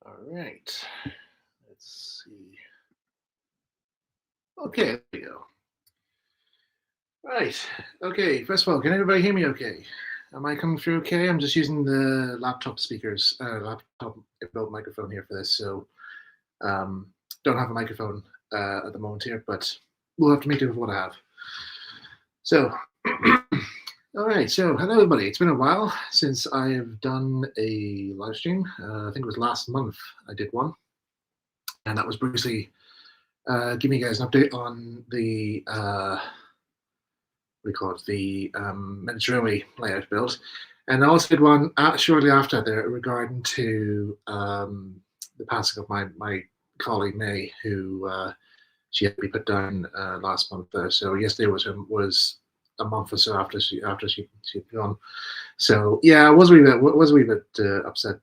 All right. Let's see. Okay, there we go. Right. Okay. First of all, can everybody hear me okay? Am I coming through okay? I'm just using the laptop speakers, laptop inbuilt microphone here for this. So um, don't have a microphone at the moment here, but we'll have to make do with what I have. So, all right. So, hello everybody. It's been a while since I have done a live stream. I think it was last month I did one, and that was briefly giving you guys an update on the we call it the Mediterranean layout build, and I also did one shortly after there regarding to the passing of my colleague May, who she had to be put down last month. So yesterday was a month or so she'd gone. So yeah, I was a wee bit upset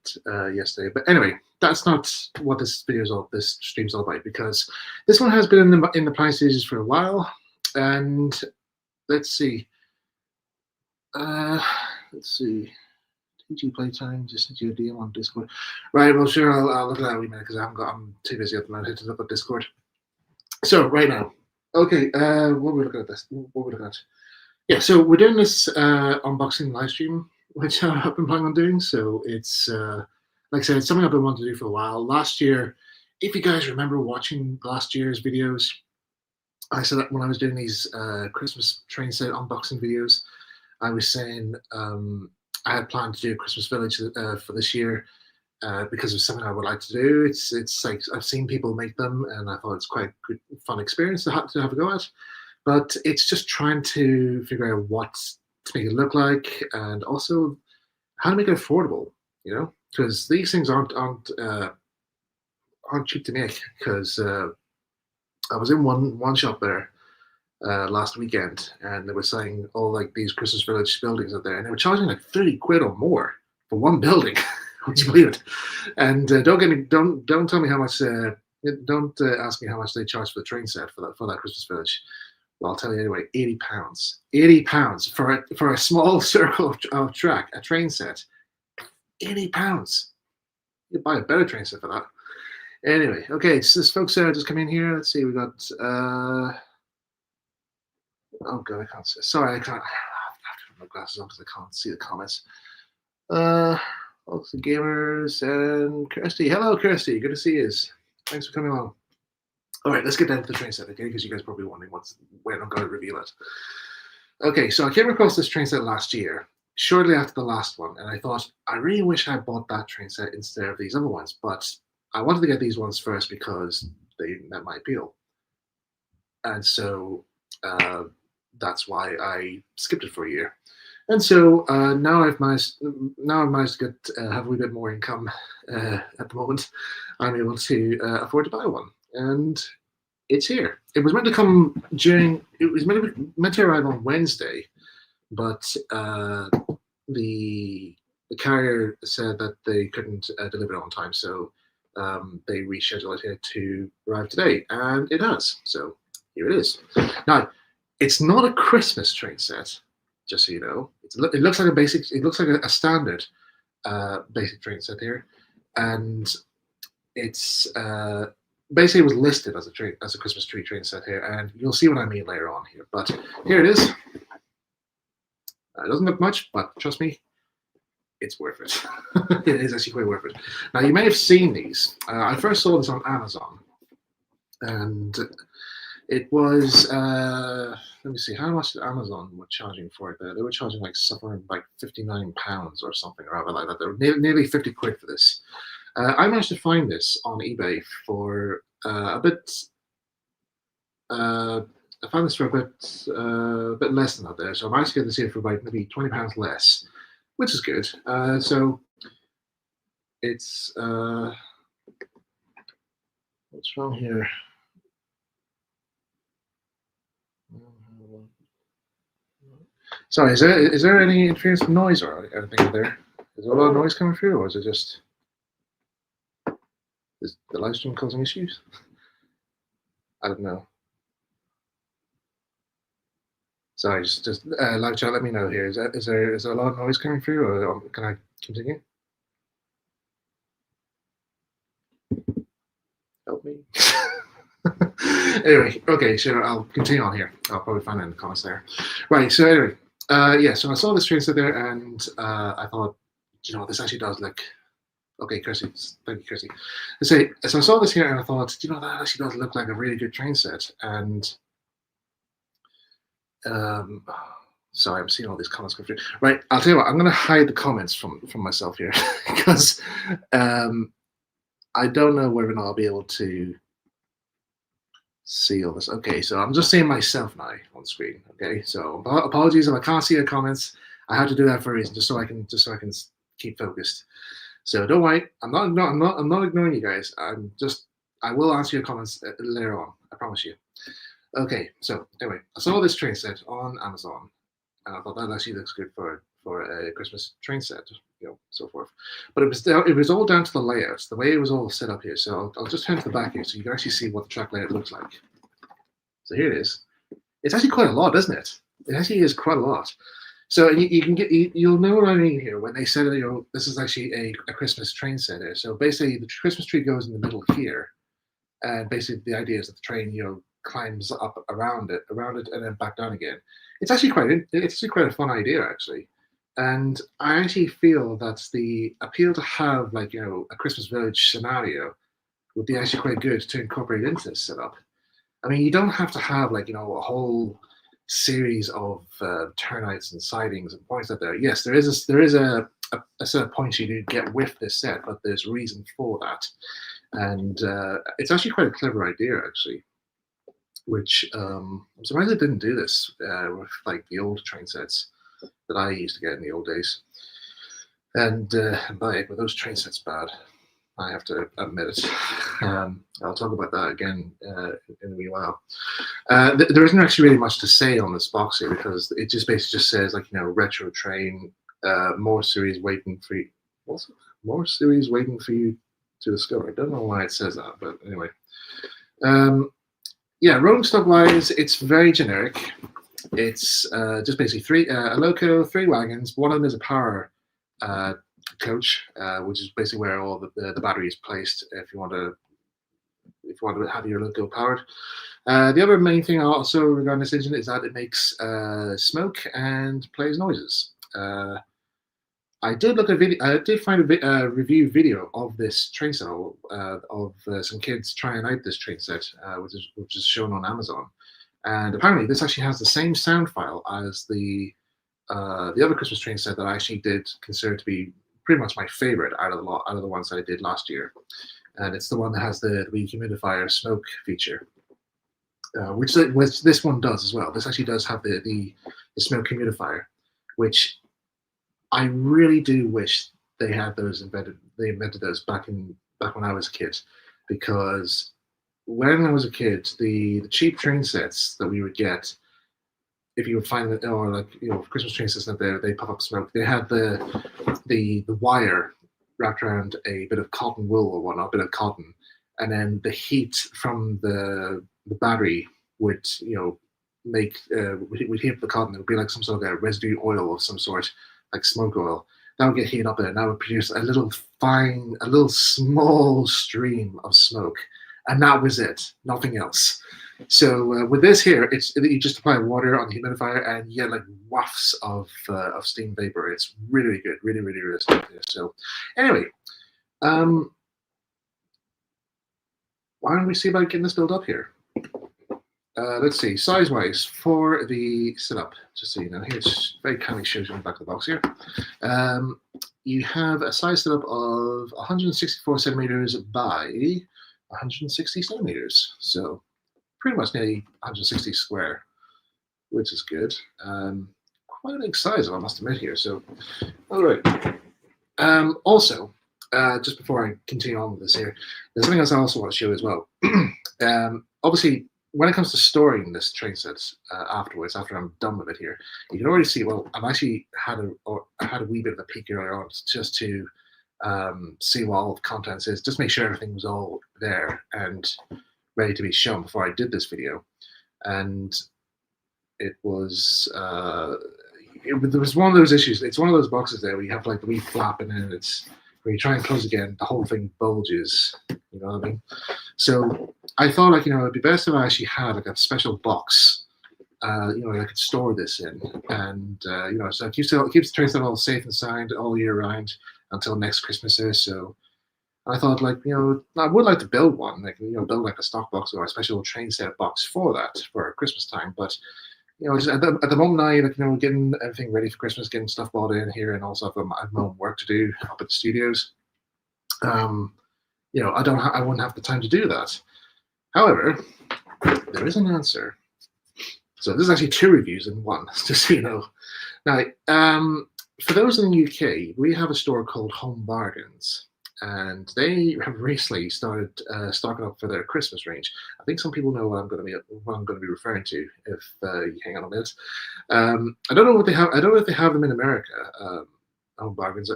yesterday. But anyway, that's not what this stream's all about, because this one has been in the planning stages for a while, and let's see. Uh, let's see. TG Playtime, just sent you a DM on Discord. Right, well, sure, I'll look at that a wee minute because I'm too busy at the moment to look at Discord. So, right now. Okay, what are we looking at this? What are we looking at? Yeah, so we're doing this unboxing live stream, which I've been planning on doing. So, it's, like I said, it's something I've been wanting to do for a while. Last year, if you guys remember watching last year's videos, I said that when I was doing these Christmas train set unboxing videos, I was saying I had planned to do Christmas Village for this year because of something I would like to do. It's like I've seen people make them, and I thought it's quite a good, fun experience to have a go at. But it's just trying to figure out what to make it look like, and also how to make it affordable. You know, because these things aren't cheap to make. Because I was in one shop there last weekend, and they were saying all like these Christmas Village buildings out there, and they were charging like 30 quid or more for one building. Would you believe it? And don't tell me how much. Don't ask me how much they charge for the train set for that Christmas Village. Well, I'll tell you anyway. £80. £80 for a small circle of track, a train set. £80. You buy a better train set for that. Anyway, okay. So this folks just come in here. Let's see. We got. Oh god, I can't see. Sorry, I can't. I have to put my glasses on because I can't see the comments. Also gamers and Kirsty. Hello, Kirsty. Good to see you. Thanks for coming along. All right, let's get down to the train set, okay? Because you guys are probably wondering when I'm going to reveal it. Okay, so I came across this train set last year, shortly after the last one, and I thought I really wish I bought that train set instead of these other ones, but I wanted to get these ones first because they met my appeal, and so that's why I skipped it for a year. And so now I've managed to get have a wee bit more income at the moment. I'm able to afford to buy one, and it's here. It was meant to come during. It was meant to arrive on Wednesday, but the carrier said that they couldn't deliver it on time, so they rescheduled it to arrive today, and it has. So here it is. Now, it's not a Christmas train set, just so you know. It looks like a basic. It looks like a standard basic train set here, and it's basically it was listed as a Christmas tree train set here, and you'll see what I mean later on here. But here it is. It doesn't look much, but trust me, it's worth it. It is actually quite worth it. Now you may have seen these. I first saw this on Amazon, and it was let me see how much Amazon were charging for it. They were charging like somewhere like £59 or something or other like that. They were nearly 50 quid for this. I managed to find this on eBay for a bit. I found this for a bit less than that there, so I managed to get this here for about maybe £20 less, which is good. So it's what's wrong here? Sorry, is there any interference from noise or anything there? Is there a lot of noise coming through, or is it just is the live stream causing issues? I don't know. Sorry, just live chat. Let me know here. Is there a lot of noise coming through, or can I continue? Help me. Anyway, okay, so I'll continue on here. I'll probably find it in the comments there. Right, so anyway, yeah, so I saw this train set there, and I thought, you know, this actually does look. Okay, Kirsty, thank you, Kirsty. So I saw this here, and I thought, you know, that actually does look like a really good train set. And sorry, I'm seeing all these comments come through. Right, I'll tell you what, I'm going to hide the comments from myself here because I don't know whether or not I'll be able to see all this. Okay, so I'm just seeing myself now on screen. Okay, so apologies if I can't see your comments. I have to do that for a reason, just so I can keep focused. So don't worry, I'm not ignoring you guys. I will answer your comments later on. I promise you. Okay, so anyway, I saw this train set on Amazon, and I thought that actually looks good for a Christmas train set, you know, so forth. But it was all down to the layouts, the way it was all set up here. So I'll just turn to the back here, so you can actually see what the track layout looks like. So here it is. It's actually quite a lot, isn't it? It actually is quite a lot. So you'll know what I mean here when they said, you know, this is actually a Christmas train set here. So basically, the Christmas tree goes in the middle here, and basically the idea is that the train, you know, climbs up around it, and then back down again. It's actually quite a fun idea, actually. And I actually feel that the appeal to have, like, you know, a Christmas village scenario would be actually quite good to incorporate into this setup. I mean, you don't have to have, like, you know, a whole series of turnouts and sidings and points out there. Yes, there is a set of points you do get with this set, but there's reason for that. And it's actually quite a clever idea, actually, which I'm surprised it didn't do this with, like, the old train sets that I used to get in the old days. And but those train sets bad, I have to admit it. I'll talk about that again in a wee while. There isn't actually really much to say on this box here because it just basically just says, like, you know, retro train, more series waiting for you. What's it? More series waiting for you to discover. I don't know why it says that, but anyway. Yeah, rolling stock wise, it's very generic. It's just basically a loco, 3 wagons. One of them is a power coach, which is basically where all the battery is placed if you want to have your loco powered. The other main thing also regarding this engine is that it makes smoke and plays noises. I did look at video. I did find a review video of this train set of some kids trying out this train set, which is shown on Amazon. And apparently, this actually has the same sound file as the other Christmas train set that I actually did consider to be pretty much my favorite out of the ones that I did last year. And it's the one that has the humidifier smoke feature, which this one does as well. This actually does have the smoke humidifier, which I really do wish they had those invented. They invented those back when I was a kid, because when I was a kid, the cheap train sets that we would get, if you would find that, or, like, you know, Christmas train sets that they puff up smoke, they had the wire wrapped around a bit of cotton wool or whatnot, a bit of cotton, and then the heat from the battery would, you know, make would heat up the cotton. It would be like some sort of a residue oil of some sort, like smoke oil. That would get heated up, and that would produce a little small stream of smoke, and that was it, nothing else. So with this here, you just apply water on the humidifier, and you get like wafts of steam vapor. It's really good, really good. So anyway, why don't we see about getting this built up here? Let's see, size-wise for the setup, just so you know, here it's very kindly shows you on the back of the box here. You have a size setup of 164 centimeters by 160 centimeters, so pretty much nearly 160 square, which is good. Quite a big size, I must admit here. So, all right. Also, just before I continue on with this here, there's something else I also want to show as well. Obviously, when it comes to storing this train set afterwards, after I'm done with it here, you can already see, well, I've actually had a wee bit of a peek earlier on just to see what all the contents is, just make sure everything was all there and ready to be shown before I did this video. And it was there was one of those issues. It's one of those boxes there where you have like the wee flap, and then it's when you try and close again, the whole thing bulges. You know what I mean? So I thought, like, it'd be best if I actually had like a special box, I could store this in, and so it keeps the train set all safe and sound all year round until next Christmas is. So I thought, like, I would like to build one, like, build like a stock box or a special train set box for that for Christmas time. But just at the moment now, like, getting everything ready for Christmas, getting stuff bought in here, and also I've my own work to do up at the studios. I wouldn't have the time to do that. However, there is an answer. So there's actually 2 reviews in one, just so you know. Now, for those in the UK, we have a store called Home Bargains, and they have recently started stocking up for their Christmas range. I think some people know what I'm going to be referring to if you hang on a minute. I don't know what they have. I don't know if they have them in America. Home Bargains,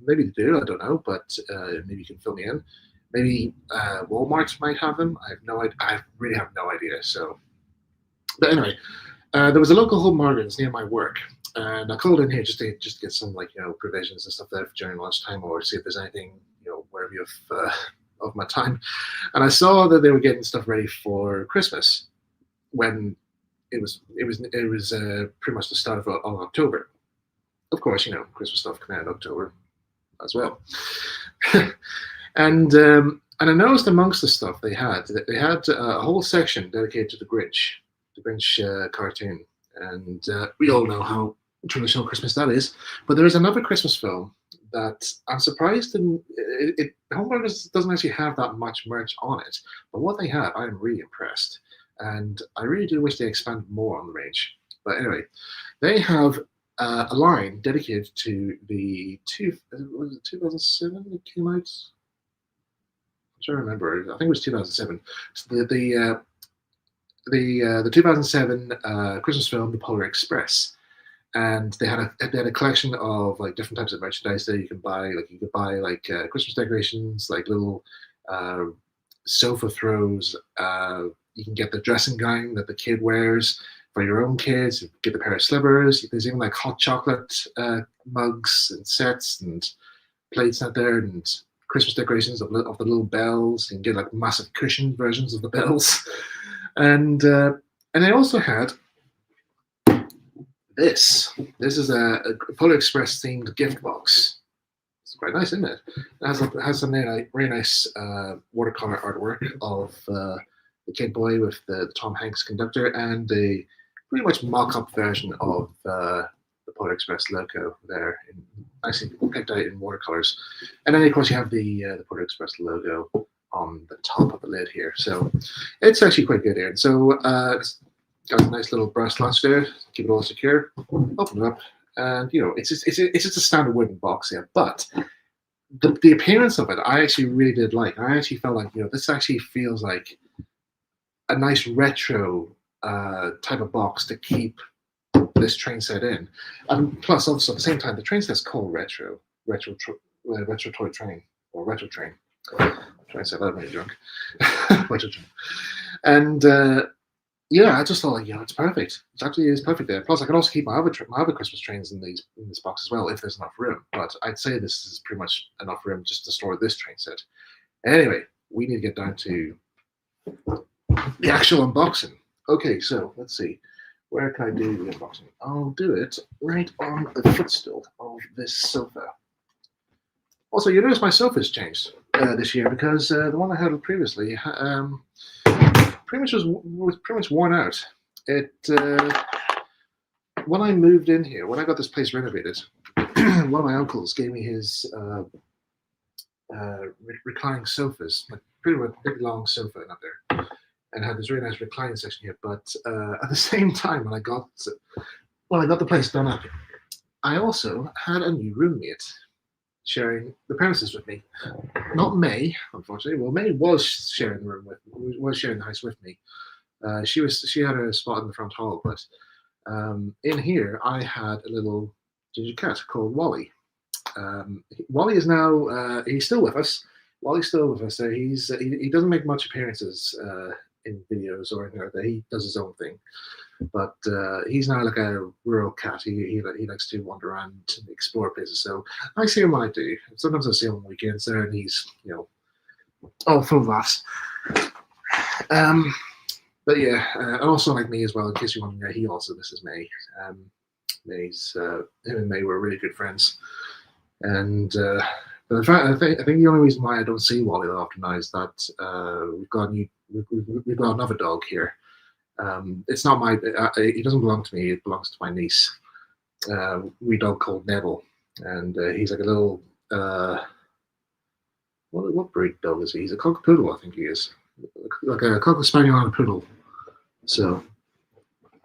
maybe they do. I don't know, but maybe you can fill me in. Maybe Walmart might have them. I have no idea. I really have no idea. So. But anyway, there was a local Home Bargains near my work, and I called in here just to get some, like, provisions and stuff there during lunchtime, or see if there's anything worthy of my time. And I saw that they were getting stuff ready for Christmas when it was pretty much the start of October. Of course, Christmas stuff coming out in October as well. And I noticed amongst the stuff they had a whole section dedicated to the Grinch cartoon, and we all know how traditional Christmas that is. But there is another Christmas film that I'm surprised Home Bargains doesn't actually have that much merch on it, but what they have, I'm really impressed, and I really do wish they expanded more on the range. But anyway, they have a line dedicated to the 2007 it came out. I'm trying to remember. I think it was 2007. So the 2007 Christmas film, The Polar Express, and they had a collection of, like, different types of merchandise that you can buy. Like, you could buy, like, Christmas decorations, like little sofa throws. You can get the dressing gown that the kid wears for your own kids. You can get the pair of slippers. There's even, like, hot chocolate mugs and sets and plates out there, and Christmas decorations of the little bells. You can get, like, massive cushion versions of the bells. And they also had this. This is a Polar Express themed gift box. It's quite nice, isn't it? It has some very nice watercolor artwork of the Kid Boy with the Tom Hanks conductor, and a pretty much mock-up version of the Polar Express logo there, nicely picked out in watercolors. And then, of course, you have the Polar Express logo on the top of the lid here, so it's actually quite good here. So it's got a nice little brass latch there, keep it all secure. Open it up, and it's just a standard wooden box here, but the appearance of it, I actually really did like. I actually felt like this actually feels like a nice retro type of box to keep this train set in, and plus also at the same time the train set's called retro toy train or retro train. Trying to say that when you're drunk. And I just thought, like, it's perfect. It actually is perfect there. Plus, I can also keep my other Christmas trains in this box as well if there's enough room. But I'd say this is pretty much enough room just to store this train set. Anyway, we need to get down to the actual unboxing. Okay, so let's see. Where can I do the unboxing? I'll do it right on the footstool of this sofa. Also, you notice my sofa's changed this year, because the one I had previously pretty much worn out. It when I moved in here, when I got this place renovated, one of my uncles gave me his reclining sofas, like pretty much big long sofa up there, and had this really nice reclining section here. But at the same time, when I got the place done up, I also had a new roommate sharing the premises with me. Not May, unfortunately. Well, May was sharing the room was sharing the house with me. She had a spot in the front hall, but in here I had a little ginger cat called Wally. Wally is now he's still with us. Wally's still with us. So he doesn't make much appearances in videos or anything like that. He does his own thing, but he's now like a rural cat. He likes to wander around and explore places. So I see him when I do. Sometimes I see him on weekends there, and he's all full of laughs. But yeah, and also like me as well. In case you want to know, he also misses May. May's him and May were really good friends, and but in fact, I think the only reason why I don't see Wally that often now is that we've got another dog here. It's not my. He doesn't belong to me. It belongs to my niece. Wee dog called Neville, and he's like a little. What breed dog is he? He's a cockapoodle, I think he is, like a cocker spaniel and a poodle. So,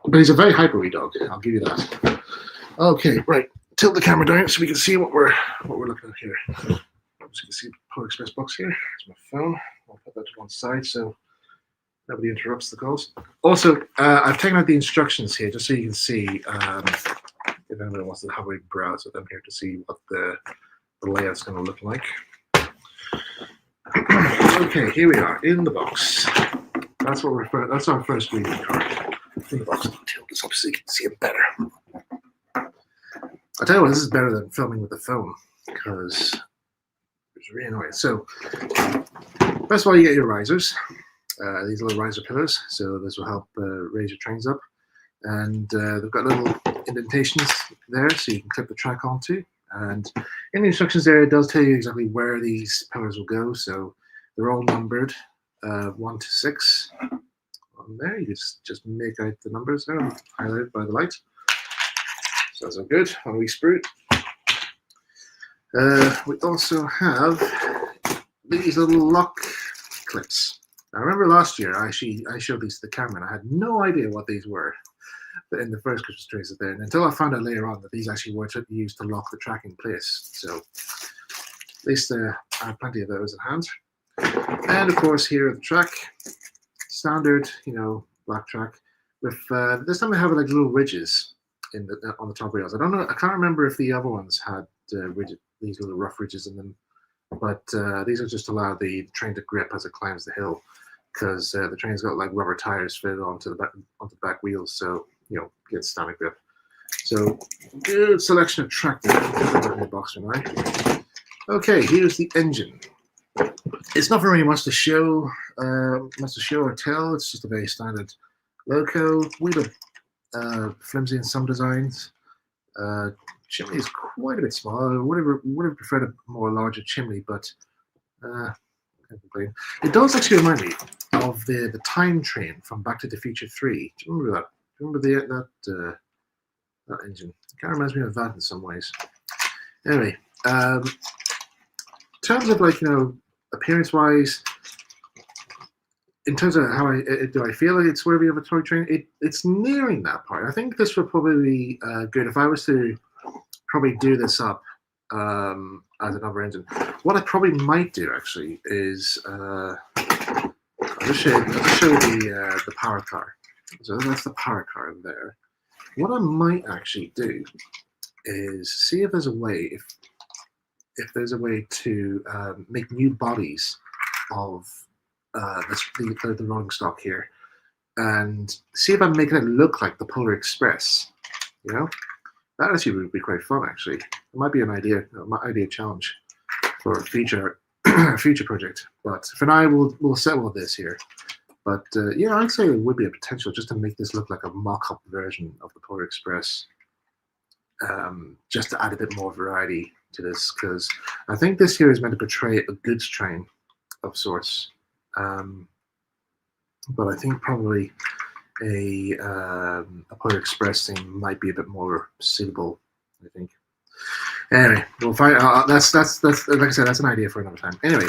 but he's a very hyper wee dog. I'll give you that. Okay, right. Tilt the camera down so we can see what we're looking at here. So you can see the Polar Express box here. Here's my phone. I'll put that to one side so nobody interrupts the calls. Also, I've taken out the instructions here just so you can see if anyone wants to have a browse with them here to see what the layout's going to look like. Okay, here we are in the box. That's our first greeting card. In the box. I'll tilt this up so you can see it better. I tell you what, this is better than filming with the phone because it's really annoying. So, first of all, you get your risers. These little riser pillars, so this will help raise your trains up. And they've got little indentations there, so you can clip the track onto. And in the instructions there, it does tell you exactly where these pillars will go. So they're all numbered 1 to 6. On there, you just make out the numbers there, highlighted by the light. So that's all good. One week sprue. We also have these little lock clips. I remember last year I showed these to the camera and I had no idea what these were in the first Christmas trays there, and until I found out later on that these actually were used to lock the track in place. So at least I have plenty of those at hand. And of course here at the track, standard, black track with this time we have like little ridges on the top rails. I can't remember if the other ones had these little rough ridges in them, but these are just to allow the train to grip as it climbs the hill, because the train's got like rubber tires fitted onto the back wheels, so get standard grip. So good selection of track there in the box for now. Okay, here's the engine. It's not very much to show or tell. It's just a very standard loco. We have flimsy in some designs. Chimney is quite a bit smaller. Would have preferred a more larger chimney, but can't complain. It does actually remind me of the time train from Back to the Future 3. Do you remember that? Do you remember that engine? It kind of reminds me of that in some ways. Anyway, in terms of appearance-wise, in terms of how do I feel like it's worthy of a toy train, it's nearing that part. I think this would probably be good if I was to probably do this up as another engine. What I probably might do actually is I'll just show you the power car. So that's the power car there. What I might actually do is see if there's a way if there's a way to make new bodies of the rolling stock here, and see if I'm making it look like the Polar Express. That actually would be quite fun. Actually, it might be an idea challenge for a future project. But for now, we'll settle with this here. But yeah, I'd say it would be a potential just to make this look like a mock-up version of the Polar Express, just to add a bit more variety to this, because I think this here is meant to portray a goods train of sorts. But I think probably a Polar Express thing might be a bit more suitable, I think. Anyway, we'll find. That's like I said, that's an idea for another time. Anyway,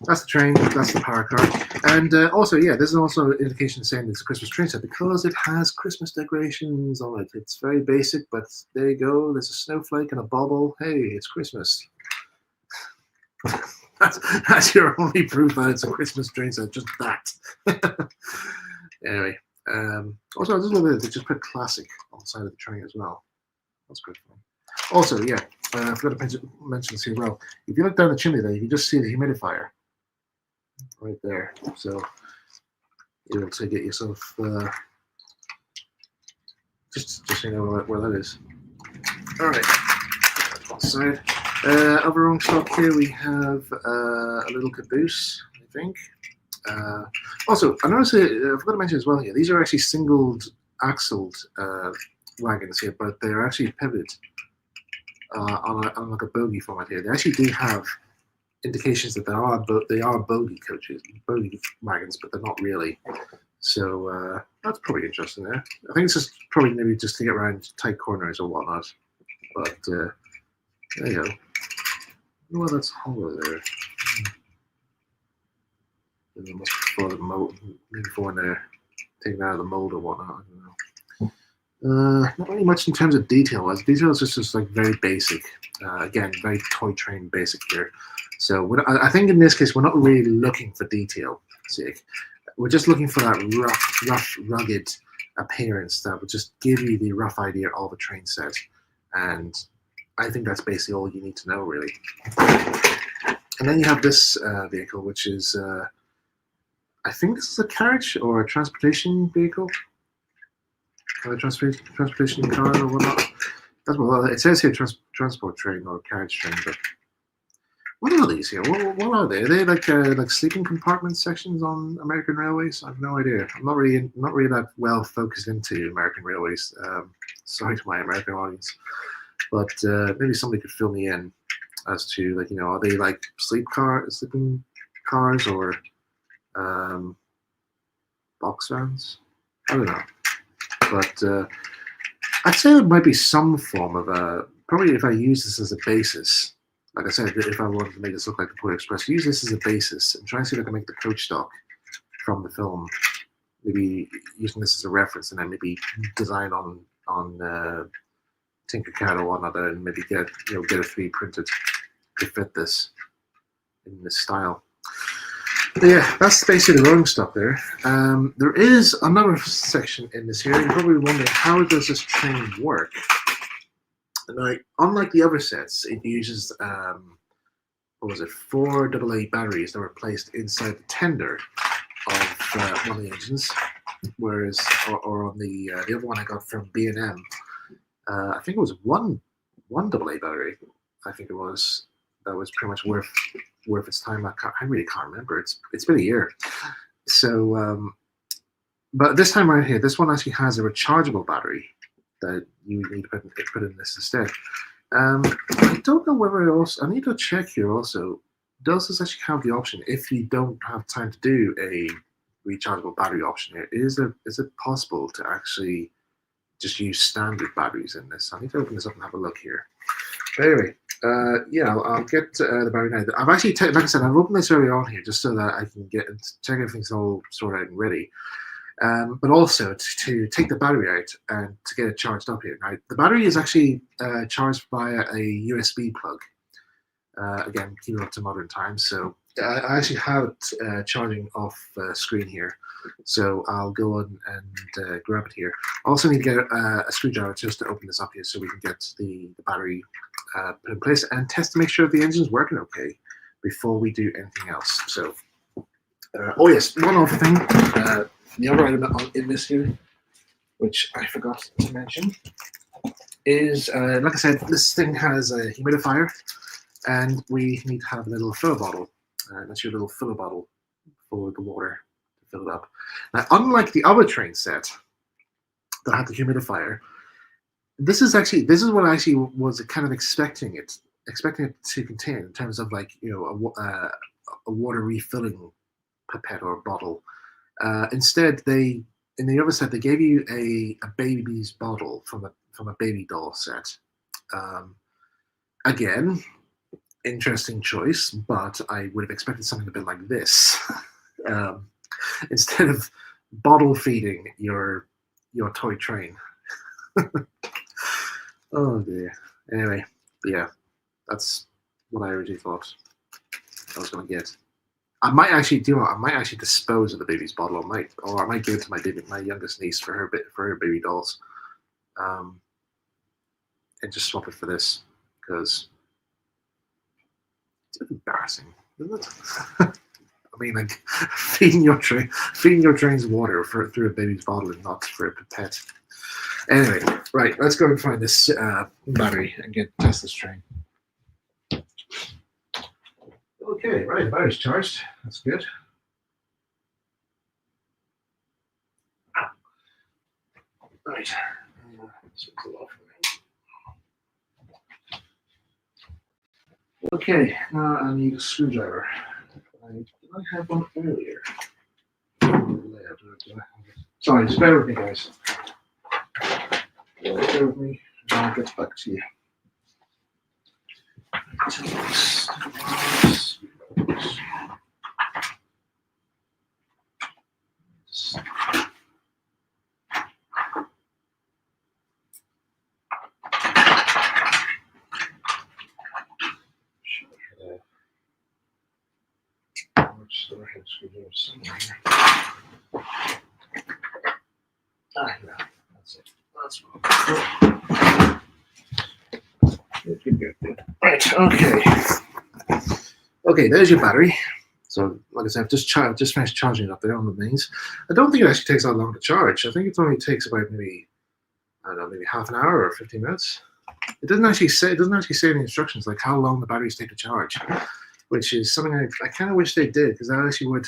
that's the train. That's the power car. And also, yeah, there's also an indication saying it's a Christmas train set because it has Christmas decorations on it. It's very basic, but there you go. There's a snowflake and a bauble. Hey, it's Christmas. That's your only proof that it's a Christmas train set. Just that. Anyway, also I just love it. They just put classic on the side of the train as well. That's good fun. Also, yeah, I forgot to mention this here as well. If you look down the chimney there, you can just see the humidifier right there. So able to get yourself just so you know where that is. All right, that's one side. Other wrong stock here we have a little caboose, I think. Also, I noticed I forgot to mention as well here. These are actually singled axled wagons here, but they're actually pivoted on like a bogie format here. They actually do have indications that they are bogie coaches, bogie wagons, but they're not really. So that's probably interesting there. I think it's just probably maybe just to get around tight corners or whatnot. But there you go. Well, that's hollow there. Before the mold, maybe before when they're taken out of the mold or whatnot. I don't know. Not really much in terms of detail. As detail is just like very basic. Again, very toy train basic here. So I think in this case we're not really looking for detail. We're just looking for that rough, rugged appearance that would just give you the rough idea of a train set. And I think that's basically all you need to know, really. And then you have this vehicle, which is, I think this is a carriage or a transportation vehicle. Transportation car or whatnot. That's what it says here, transport train or carriage train. But what are these here? What are they? Are they like sleeping compartment sections on American Railways? I have no idea. I'm not really that well focused into American Railways. Sorry to my American audience, but maybe somebody could fill me in as to, like, you know, are they like sleeping cars or box vans? I don't know, but I'd say it might be some form of a, probably if I use this as a basis. Like I said, if I wanted to make this look like the Polar Express, use this as a basis and try and see if I can make the coach stock from the film. Maybe using this as a reference, and then maybe design on Tinkercad or whatnot, and maybe get a 3D printed to fit this in this style. But yeah, that's basically the rolling stock there. There is another section in this here. You're probably wondering, how does this train work? Now, unlike the other sets, it uses, 4 AA batteries that were placed inside the tender of one of the engines, whereas, or on the other one I got from B&M, I think it was one AA battery. I think it was, that was pretty much worth its time. I really can't remember. It's been a year. So, but this time around here, this one actually has a rechargeable battery that you need to put in this instead. I don't know whether it also, I need to check here also, does this actually have the option, if you don't have time to do a rechargeable battery option here, is it possible to actually just use standard batteries in this? I need to open this up and have a look here. But anyway, yeah, I'll get the battery now. I've actually, like I said, I've opened this early on here just so that I can get and check everything's all sorted out and ready. But also to take the battery out and to get it charged up here. Now, the battery is actually charged via a USB plug. Again, keeping up to modern times. So I actually have it charging off screen here. So I'll go on and grab it here. I also need to get a screwdriver just to open this up here so we can get the battery put in place and test to make sure the engine's working okay before we do anything else. So, oh yes, one other thing. The other item in this here, which I forgot to mention, is, like I said, this thing has a humidifier, and we need to have a little filler bottle. That's your little filler bottle for the water to fill it up. Now, unlike the other train set that had the humidifier, this is what I actually was kind of expecting it to contain in terms of, like, you know, a water refilling pipette or bottle. Instead, in the other set, they gave you a baby's bottle from a baby doll set. Again, interesting choice, but I would have expected something a bit like this. Instead of bottle feeding your toy train. Oh dear. Anyway, yeah, that's what I originally thought I was going to get. I might actually dispose of the baby's bottle. I might give it to my youngest niece for her baby dolls, and just swap it for this, because it's a bit embarrassing, isn't it? mean, like feeding your trains water through a baby's bottle and not for a pipette. Anyway, right, let's go and find this battery and test this train. Okay, right, the battery's charged. That's good. Right. Okay, now I need a screwdriver. Did I have one earlier? Sorry, just bear with me, guys. Bear with me, and I'll get back to you. That's it. That's right. Okay. Okay. There's your battery. So, like I said, I've just finished charging it up there on the mains. I don't think it actually takes that long to charge. I think it only takes about maybe half an hour or 15 minutes. It doesn't actually say in the instructions like how long the batteries take to charge, which is something I kind of wish they did, because that actually would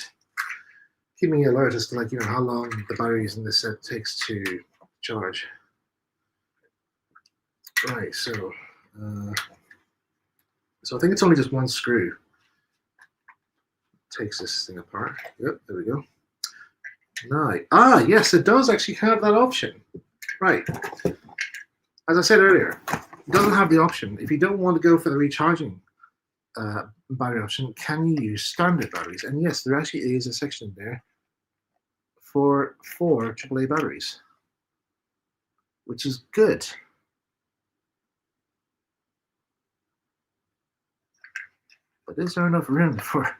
keep me alert as to how long the batteries in this set takes to charge. Right, so I think it's only just one screw takes this thing apart. Yep, there we go. Yes, it does actually have that option. Right. As I said earlier, it doesn't have the option. If you don't want to go for the recharging battery option, can you use standard batteries? And yes, there actually is a section there for 4 AAA batteries, which is good. But is there enough room for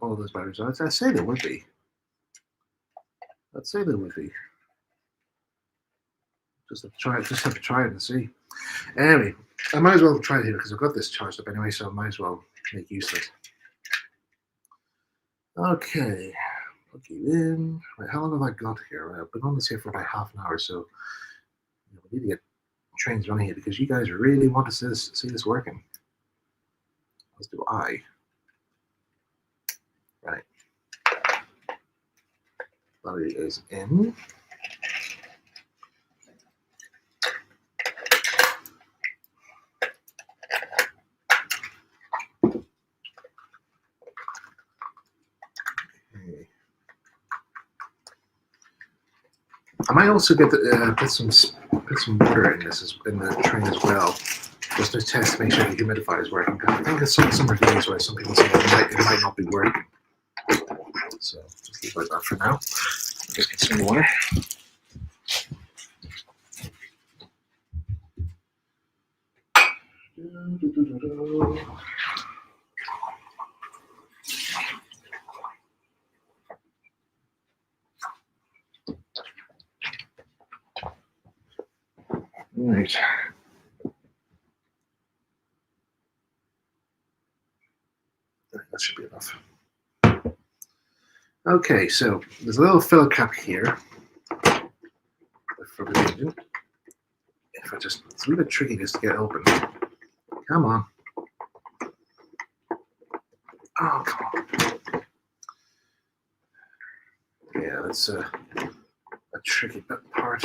all those batteries? I'd say there would be. Just have to try it and see. Anyway, I might as well try it here because I've got this charged up anyway, so I might as well make use of it. Okay, plug you in. Right, how long have I got here? I've been on this here for about half an hour, so we need to get trains running here because you guys really want to see this working. As do I. Right. Battery is in. I might also get put some water in the train as well, just to test to make sure the humidifier is working. I think there's some reviews where some people say it might not be working. So just leave it like that for now. Just get some water. Right. That should be enough. Okay, so there's a little filler cap here for the engine. It's a little bit tricky just to get open. Come on. Oh, come on. Yeah, that's a tricky part.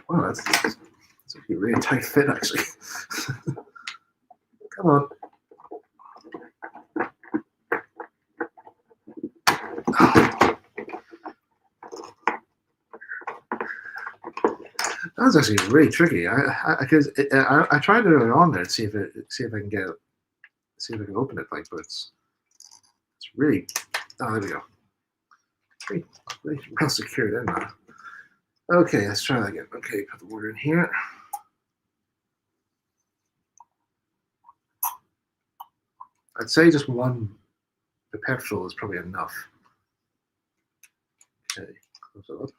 Wow, that's a really tight fit, actually. Come on. That was actually really tricky. Because I tried it earlier on there to see if I can open it, but it's really. Oh, there we go. Really well secured in now. Okay, let's try that again. Okay, put the water in here. I'd say just one pipette full is probably enough. Okay, close it up.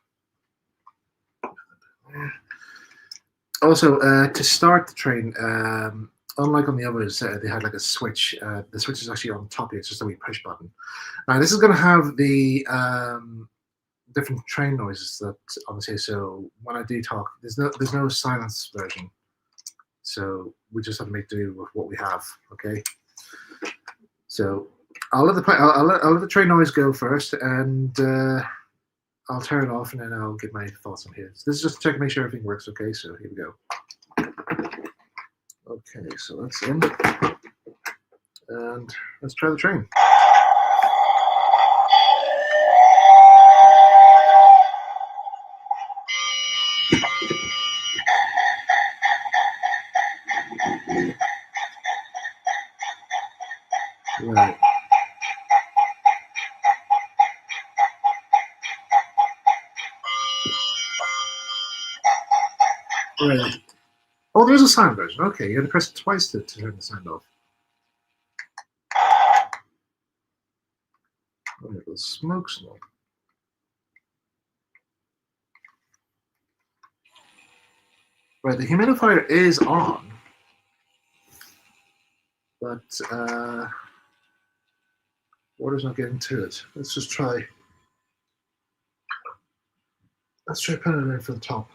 Also, to start the train, unlike on the others, they had like a switch. The switch is actually on top here. It's just a wee push button. Now this is going to have the different train noises that obviously. So when I do talk, there's no silence version. So we just have to make do with what we have. Okay. So I'll let the train noise go first, and I'll turn it off, and then I'll give my thoughts on here. So this is just to check, make sure everything works. Okay. So here we go. Okay. So that's in, and let's try the train. Right. Right. Oh, there's a sound version. Okay, you had to press it twice to turn the sound off. Right, the smoke smell. Right, the humidifier is on, but water's not getting to it. Let's just try. Let's try putting it in for the top.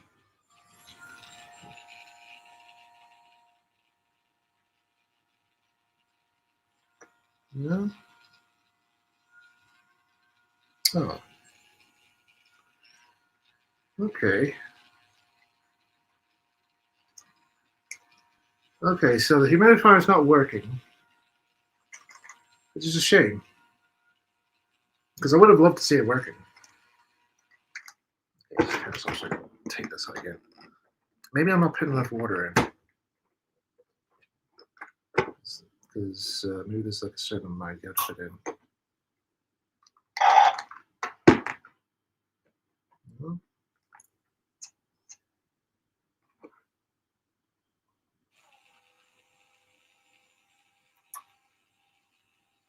No. Oh. Okay. Okay, so the humidifier is not working, which is a shame, because I would have loved to see it working. Okay, so I'm going to take this out again. Maybe I'm not putting enough water in, because maybe there's like a certain amount you have to put in.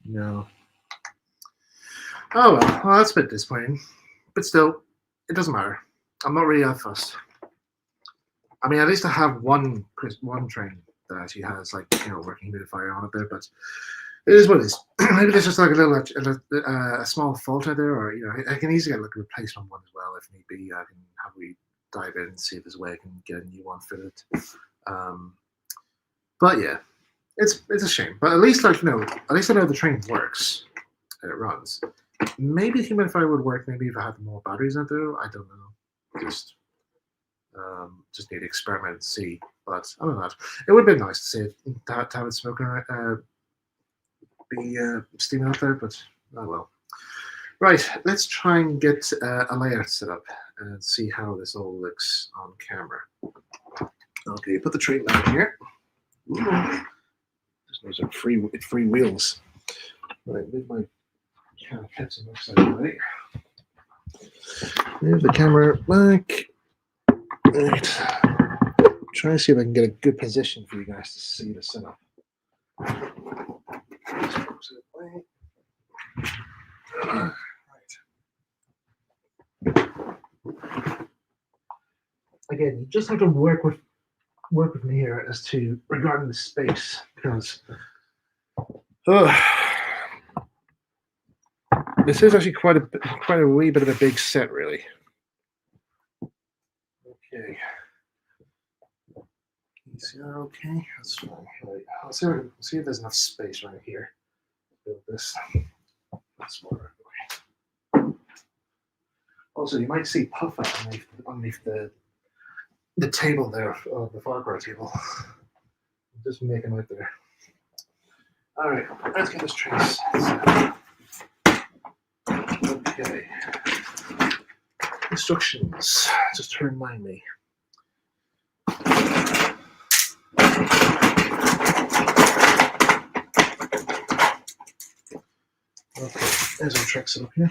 No. Oh well, that's a bit disappointing. But still, it doesn't matter. I'm not really that fussed. I mean, at least I have one train that actually has like working humidifier on it there, but it is what it is. Maybe there's just like a small fault out there, or I can easily get like a replacement one as well if need be. I can have we dive in and see if there's a way I can get a new one fitted. But yeah, it's a shame. But at least at least I know the train works and it runs. Maybe the humidifier would work. Maybe if I had more batteries out there, I don't know. Just need to experiment and see. But other than that, it would have been nice to see it, to have it smoking, be steaming out there. But oh well. Right, let's try and get a layout set up and see how this all looks on camera. Okay, put the train down here. Those are free wheels. Right, leave my camera pets on the side already. Move the camera back. Right. Try and see if I can get a good position for you guys to see the setup. Again, you just have to work with me here as to regarding the space, because this is actually quite a wee bit of a big set, really. Okay. You see that okay? That's fine. Right. I'll see if there's enough space right here. Build this. That's more. Also, you might see Puffer underneath the table there, the Farquhar table. Just make him out there. All right, let's get this trace. Okay. Instructions, just to remind me. Okay, there's our track set up here.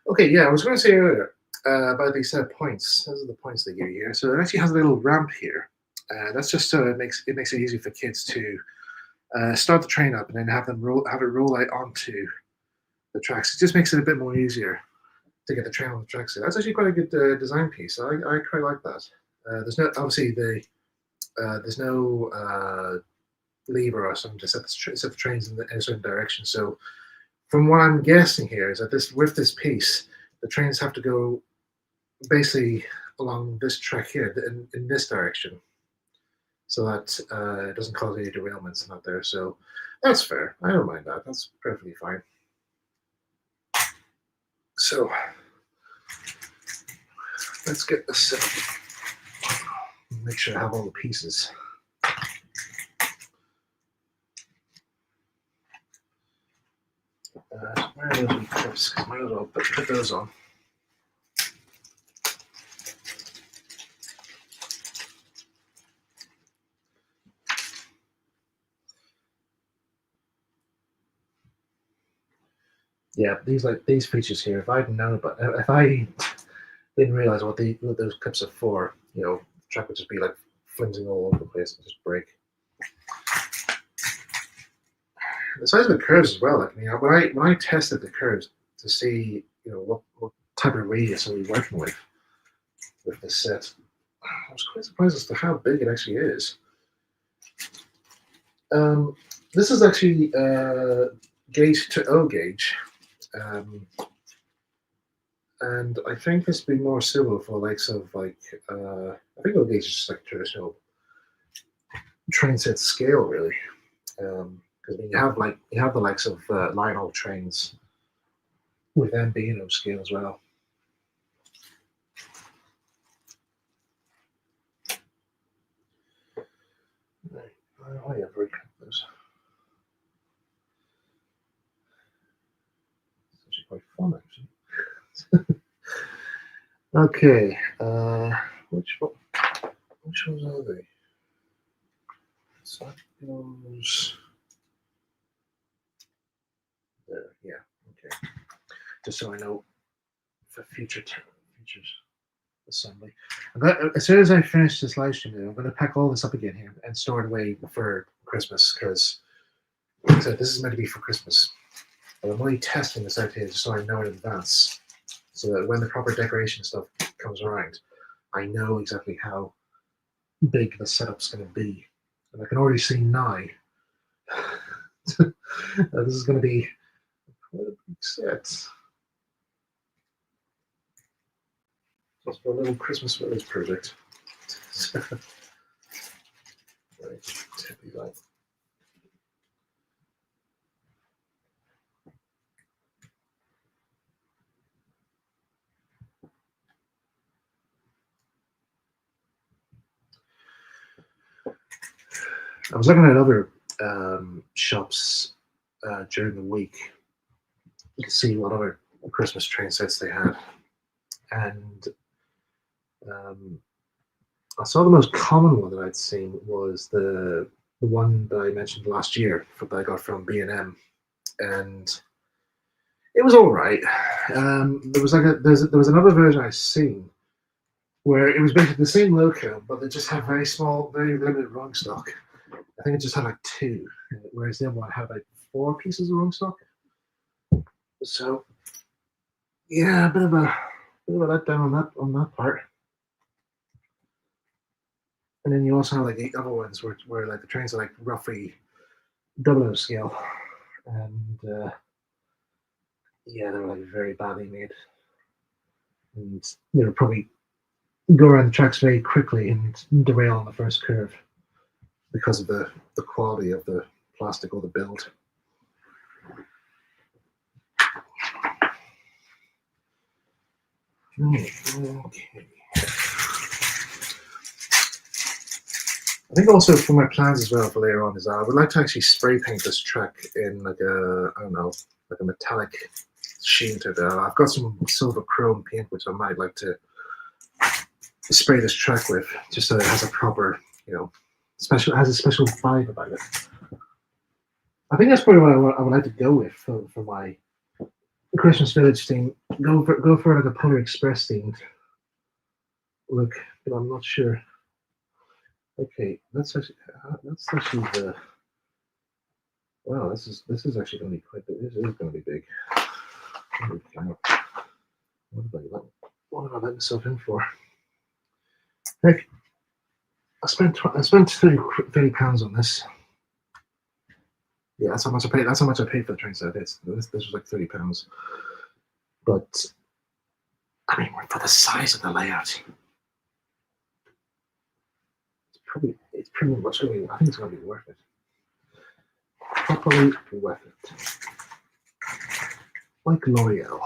Okay, yeah, I was going to say earlier about these set of points. Those are the points they give you here. So it actually has a little ramp here. That's just so it makes it easy for kids to start the train up and then have it roll out onto the tracks. It just makes it a bit more easier to get the train on the tracks. So that's actually quite a good design piece. I quite like that. There's no obviously there's no lever or something to set the trains in a certain direction. So from what I'm guessing here is that with this piece, the trains have to go basically along this track here in this direction, so that it doesn't cause any derailments out there. So that's fair. I don't mind that. That's perfectly fine. So let's get this set up. Make sure I have all the pieces. Where are those clips? Might as well put those on. Yeah, these features here. If I'd known, but if I didn't realize what those clips are for, the track would just be like flimsing all over the place and just break. The size of the curves as well. Like, when I tested the curves to see, what type of radius are we working with this set, I was quite surprised as to how big it actually is. This is actually gauge to O gauge, and I think this would be more suitable for likes of I think O gauge is just like traditional train set scale, really. Because you have the likes of line-haul trains with them being of scale as well. Right. I have recut those. It's actually quite fun, actually. Okay. Which ones are they? So that goes there. Yeah. Okay. Just so I know for future assembly. As soon as I finish this live stream, I'm going to pack all this up again here and store it away for Christmas, because, like I said, this is meant to be for Christmas. But I'm only testing this out here just so I know in advance, so that when the proper decoration stuff comes around, I know exactly how big the setup's going to be. And I can already see now this is going to be quite a big set. Just for a little Christmas village project. Right, tippy that. I was looking at other shops during the week to see what other Christmas train sets they had, and I saw the most common one that I'd seen was the one that I mentioned last year that I got from B&M, and it was all right. There was another version I seen where it was basically the same loco, but they just had very small, very limited rolling stock. I think it just had like 2, whereas the other one had like 4 pieces of rolling stock. So, yeah, a bit of a letdown on that part. And then you also have like 8 other ones where like the trains are like roughly 00 scale, and yeah, they were like very badly made, and they would probably go around the tracks very quickly and derail on the first curve because of the quality of the plastic or the build. Okay. I think also for my plans as well for later on is I would like to actually spray paint this track in like a, I don't know, like a metallic sheen to it. I've got some silver chrome paint which I might like to spray this track with, just so it has a proper, has a special vibe about it. I think that's probably what I would like to go with for my Christmas Village theme. Go for like a Polar Express themed look, but I'm not sure. Okay, that's actually the. Wow, this is actually going to be quite big. This is going to be big. What have I let myself in for? Heck, I spent £30 on this. Yeah, that's how much I paid. That's how much I paid for the train set. This was like £30, but I mean, for the size of the layout, it's pretty much going to be. I think it's going to be worth it. Properly worth it. Like L'Oreal.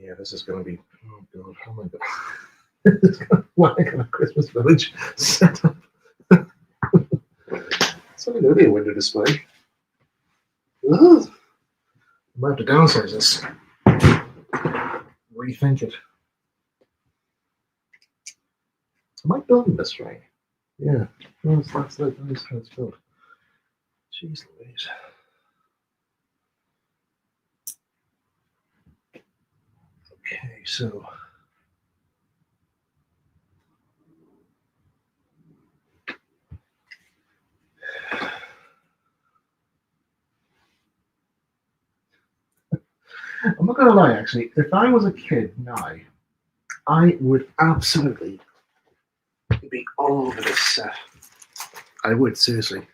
Yeah, this is going to be. Oh god, how am I going? What kind of Christmas village set up? It's only going to be a window display. Ugh. I might have to downsize this. Rethink it. Am I building this right? Yeah. That's how it's built. Jeez Louise. Okay, so. I'm not gonna lie, actually. If I was a kid now, I would absolutely be all over this set. I would, seriously.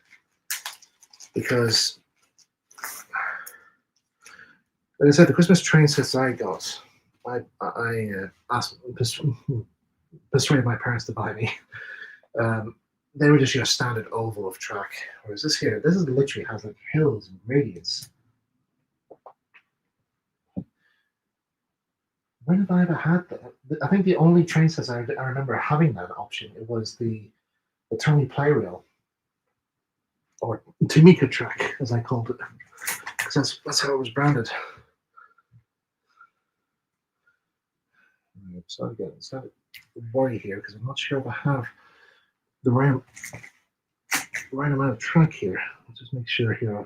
Because, like I said, the Christmas train sets I got, I persuaded my parents to buy me. They were just your standard oval of track. Whereas this is literally has like hills and gradients. When have I ever had that? I think the only train sets I remember having that option, it was the Tony Playrail, or Tamika track, as I called it, because that's how it was branded. I'm starting to worry here because I'm not sure if I have the right amount of track here. Let's just make sure here.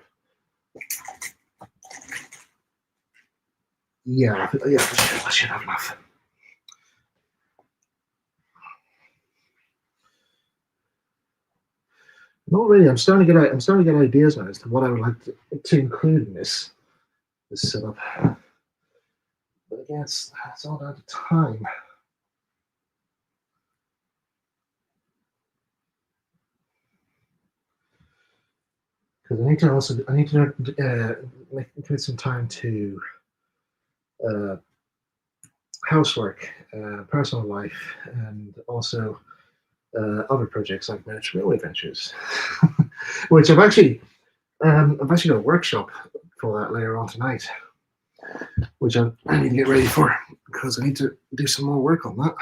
Yeah, I should have enough. Not really. I'm starting to get ideas now as to what I would like to include in this setup. But again, it's all down to time. Because I need to make some time to housework, personal life, and also other projects like Miniature Railway Adventures, which I've actually got a workshop for that later on tonight, which I need to get ready for because I need to do some more work on that.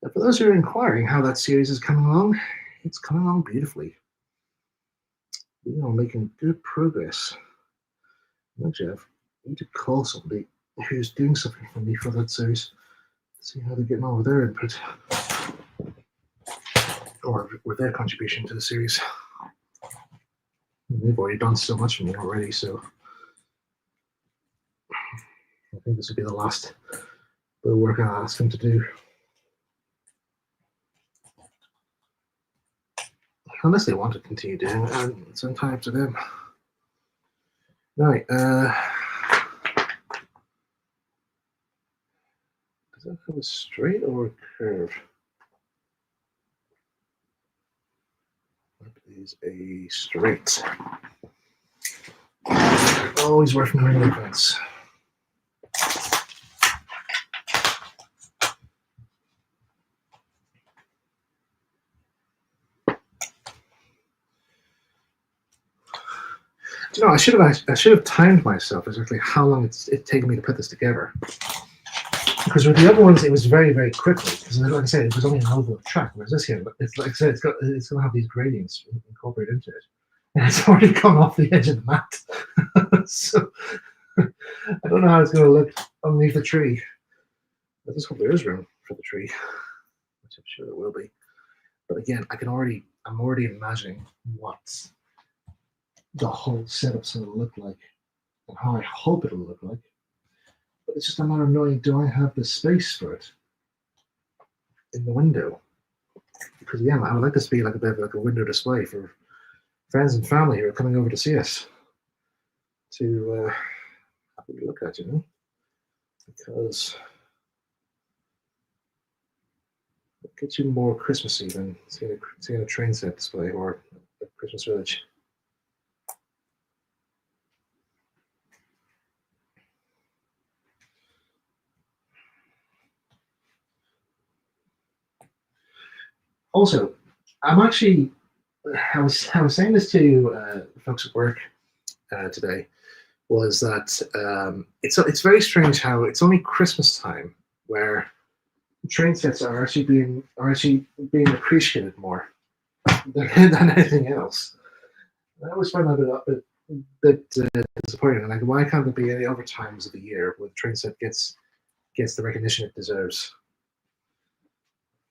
And for those who are inquiring how that series is coming along, it's coming along beautifully. We are making good progress. Actually, I need to call somebody who's doing something for me for that series. See how they're getting on with their input or with their contribution to the series. They've already done so much for me already, so I think this will be the last bit of work I'll ask them to do. Unless they want to continue doing it, and it's entirely up to them. Right, does that have a straight or a curve? That is a straight. Always working on advance. You know, I should have timed myself exactly how long it's taken me to put this together. Because with the other ones, it was very, very quickly. Because like I said, it was only an oval track. Whereas this here, it's like I said, it's going to have these gradients incorporated into it, and it's already come off the edge of the mat. So I don't know how it's going to look underneath the tree. I just hope there is room for the tree, which I'm sure there will be. But again, I'm already imagining what the whole setup's going to look like, and how I hope it'll look like. But it's just a matter of knowing, do I have the space for it in the window? Because yeah, I would like this to be like a bit like a window display for friends and family who are coming over to see us to have a look at, you know. because it gets you more Christmassy than seeing a train set display or a Christmas village. Also, I'm actually, I was saying this to folks at work today, was that it's very strange how it's only Christmas time where train sets are actually being appreciated more than anything else. I always find that a bit disappointing. Like, why can't there be any other times of the year where the train set gets the recognition it deserves?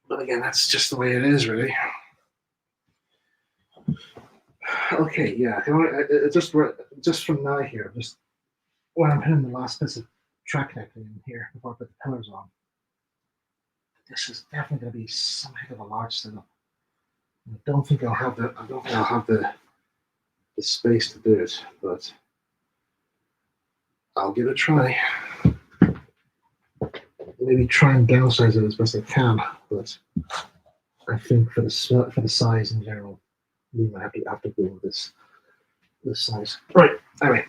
But again, that's just the way it is, really. Okay, yeah. Just from now here, just when I'm putting the last bits of track connecting in here before I put the pillars on, this is definitely going to be some heck of a large setup. I don't think I'll have the space to do it, but I'll give it a try. Maybe try and downsize it as best I can, but I think for the size in general, we might have to go with this size. Right. Anyway,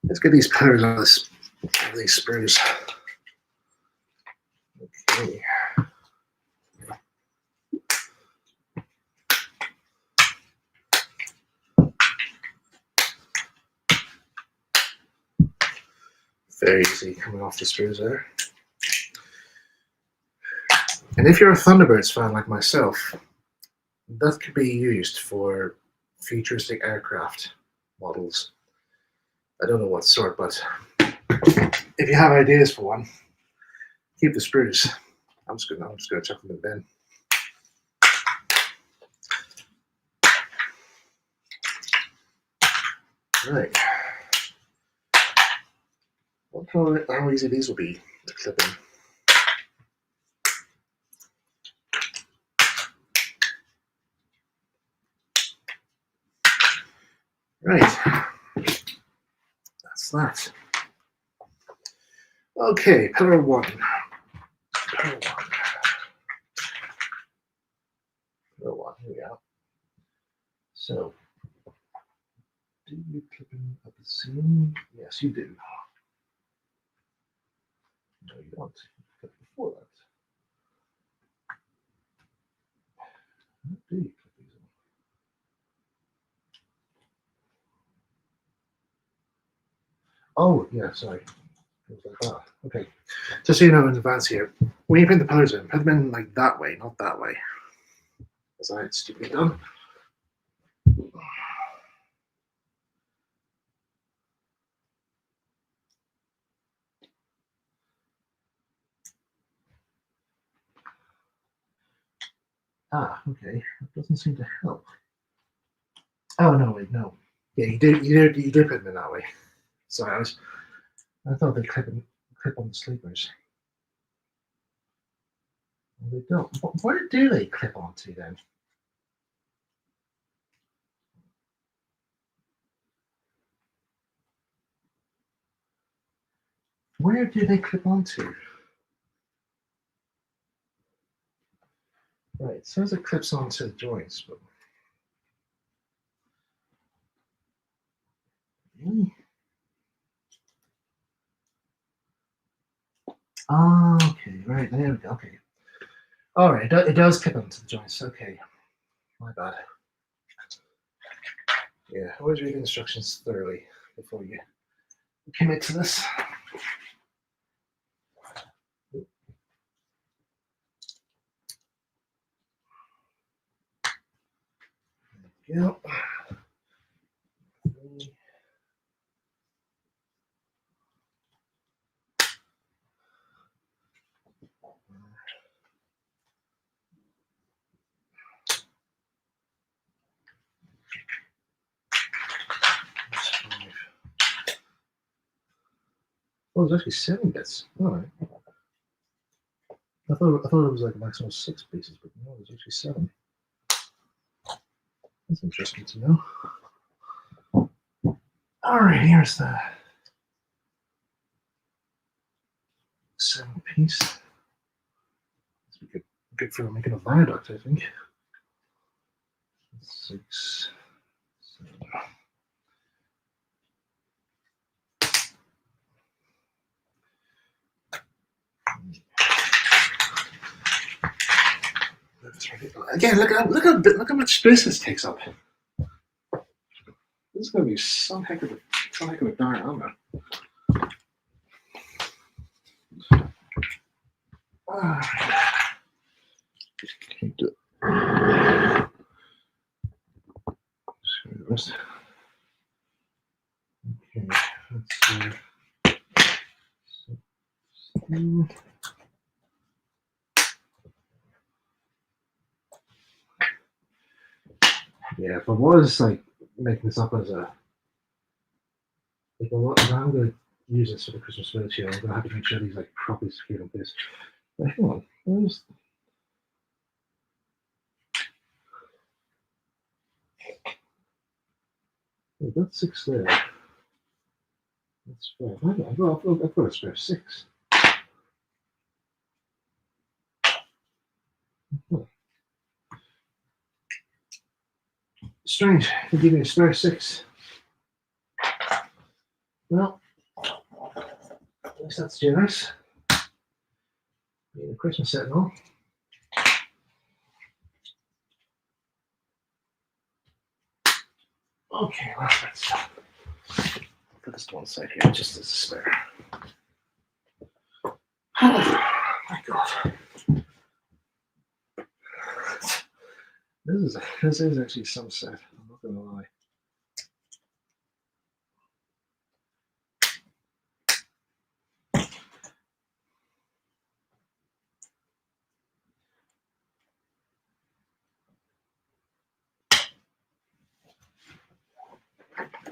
let's get these pillars on these screws. Okay. Very easy coming off the screws there. And if you're a Thunderbirds fan like myself, that could be used for futuristic aircraft models. I don't know what sort, but if you have ideas for one, keep the screws. I'm just gonna chuck them in the bin. Right. Wonder how easy these will be to clip in. Right. That's that. Okay, pillar one. Pillar one. Here we go. So, do you clip in at the seam? Yes, you do. No, you don't. You clip before that. How do you clip these in? Oh, yeah, sorry. It was like that. Okay. Just so you know in advance here, when you put the pillars in, put them in like that way, not that way. As I had stupidly done. Ah, okay. That doesn't seem to help. Oh no, wait, no. Yeah, you do put them in that way. Sorry, I thought they'd clip on the sleepers. Well, they don't. Where do they clip onto then? Where do they clip onto? Right, it says it clips onto the joints, but really? Oh, okay, right, there we go. Okay. All right, it does clip onto the joints. Okay, my bad. Yeah, always read the instructions thoroughly before you commit to this. Yep. Oh, there's actually 7 bits. All right. I thought it was like a maximum of 6 pieces, but no, there's actually 7. That's interesting to know. All right, here's the piece. This would be good for making a viaduct, I think. 6, 7. Again, look how much space this takes up. This is going to be some heck of a diorama. Okay, let's yeah, if I was like making this up as a if I'm going to use this for the Christmas village here, I'm going to have to make sure these like properly secured in place. But hang on, where's I've got 6 there. That's 5. I've got a spare 6. Strange. They give me a spare 6. Well, at least that's generous. Need a Christmas set and all. Okay, well, let's put this to one side here, just as a spare. Oh my God. This is actually some set. I'm not gonna lie.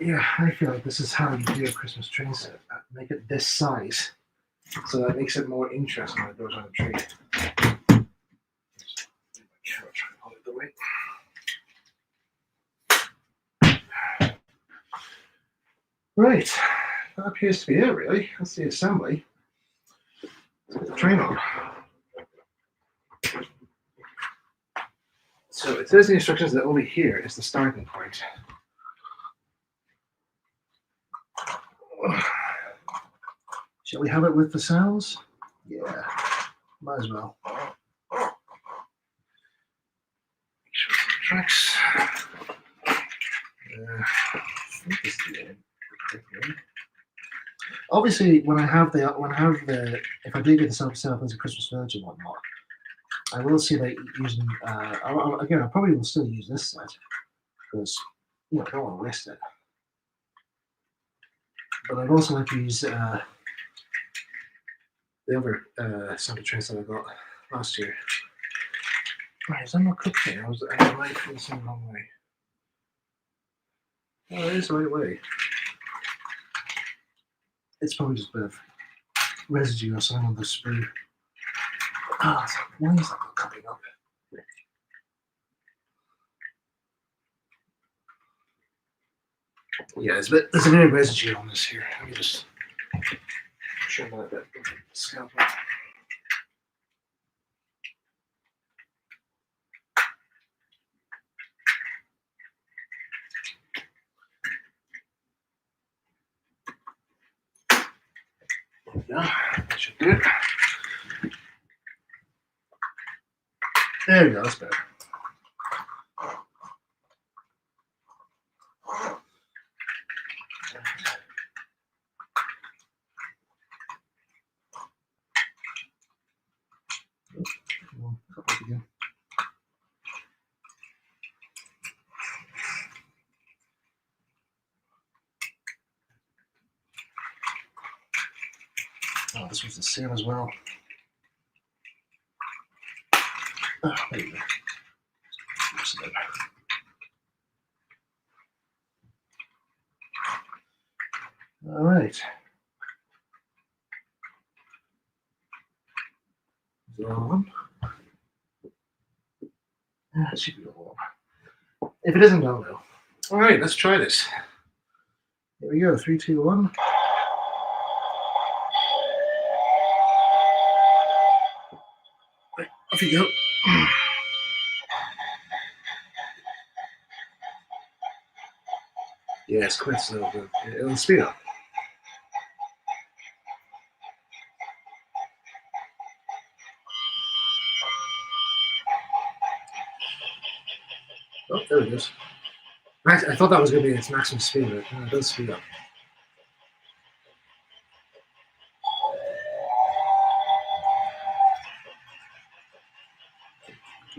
Yeah, I feel like this is how you do a Christmas train set. Make it this size, so that makes it more interesting when it goes on the tree. I'll try to hold it the way. Right, that appears to be it, really. That's the assembly. Let's get the train on. So it says in the instructions that over here is the starting point. Shall we have it with the sounds? Yeah, might as well. Make sure the tracks. Obviously, when I have the, if I do get the self as a Christmas village and whatnot, I will see that using. Again, I probably will still use this set because I don't want to waste it. But I'd also like to use the other Santa trains that I got last year. Right, is that not cooked here? I was right facing the wrong way. Oh, it is the right way. It's probably just a bit of residue or something on the sprue. Ah, why is that not coming up? Yeah, there's a bit of residue on this here. Let me just trim that a bit. Scalpel. Yeah, that should do it. There we go, that's better. Again. Oh, this was the same as well. Oh, there you go. All right. Is it on? It should be on. If it isn't, I'll know. All right, let's try this. Here we go. 3, 2, 1. Off you go. Yeah, it's quite slow, but it'll speed up. Oh, there it is. I thought that was going to be its maximum speed, but no, it does speed up.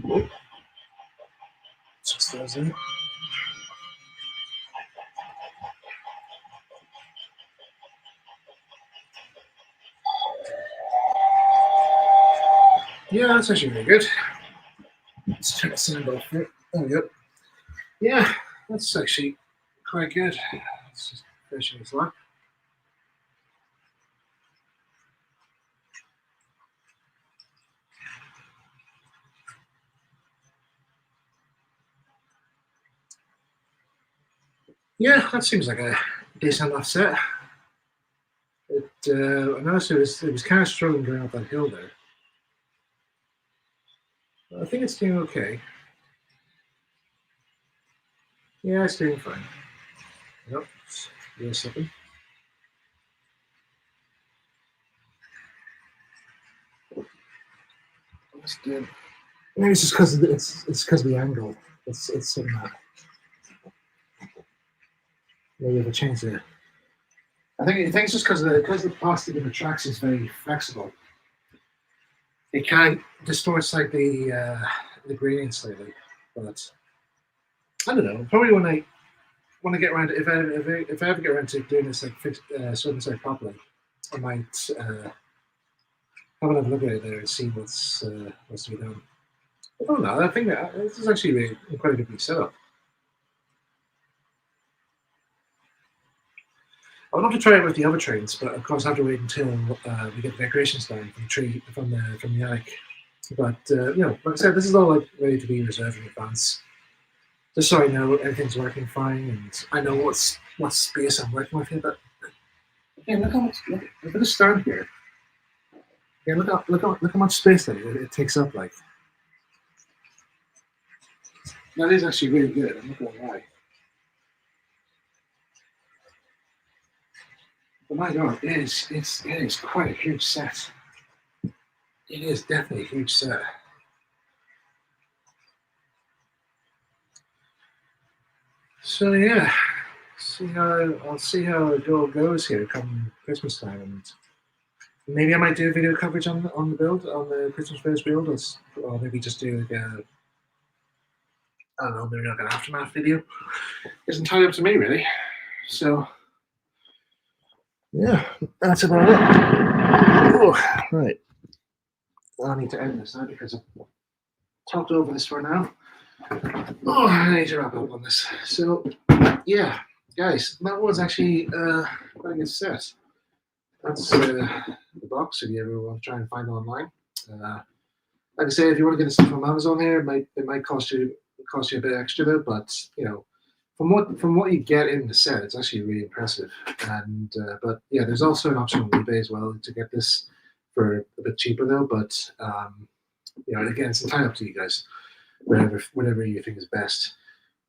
Oh. Just those in. Yeah, that's actually really good. Let's turn the sound off here. There we go. Yeah, that's actually quite good. Let's just finish this up. Yeah, that seems like a decent enough set. I noticed it was kind of struggling going up that hill there. I think it's doing okay. Yeah, it's doing fine. Yep, give us a second. Let's do. Maybe it's just because it's because of the angle. It's in that. Maybe if I change it. I think it's just because the plastic in the tracks is very flexible. It can distort slightly the gradient slightly, but I don't know. Probably when I get around to, if I ever get around to doing this like certain side properly, I might have another look at it there and see what's to be done. I don't know. I think that this is actually really incredibly set up. I would love to try it with the other trains, but of course I have to wait until we get the decorations done from the attic. But you know, like I said, this is all like ready to be reserved in advance, just so I know everything's working fine and I know what space I'm working with here. But again, look at the stand here. Yeah, look how much space it takes up. Like that is actually really good. I'm not gonna lie. But my God, it is quite a huge set. It is definitely a huge set. So yeah, I'll see how it all goes here come Christmas time, and maybe I might do a video coverage on the build on the Christmas first build, or maybe just do like a I don't know, maybe like an aftermath video. It's entirely up to me, really. So yeah, that's about it. Oh, right. I need to end this now because I've talked over this for now. Oh, I need to wrap up on this. So yeah, guys, that was actually quite a good set. That's the box if you ever want to try and find it online. Uh, like I say, if you want to get the stuff from Amazon here, it might cost you a bit extra though. But you know, from what you get in the set, it's actually really impressive. And but yeah, there's also an option on eBay as well to get this for a bit cheaper though. But you know, again, it's entirely up to you guys. Whatever you think is best.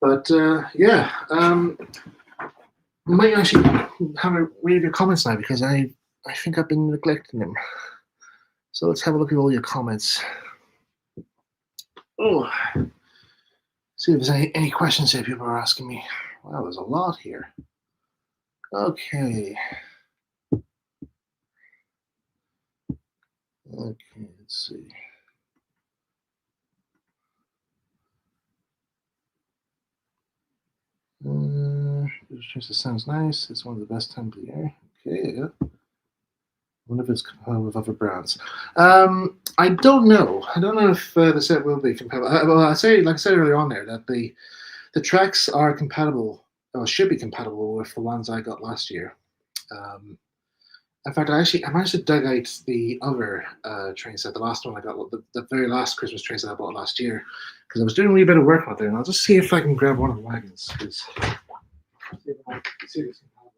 But yeah, I might actually have a read your comments now because I think I've been neglecting them. So let's have a look at all your comments. Oh, see if there's any questions here people are asking me. Wow, there's a lot here. Okay. Okay, let's see. This sounds nice. It's one of the best times of the year. Okay, yeah. I wonder if it's compatible with other brands. I don't know. I don't know if the set will be compatible. Well, like I said earlier on there, that the tracks are compatible, or should be compatible with the ones I got last year. Um, in fact, I managed to dig out the other train set, the last one I got, the very last Christmas train set I bought last year, because I was doing a wee bit of work on it there, and I'll just see if I can grab one of the wagons. See if it's compatible.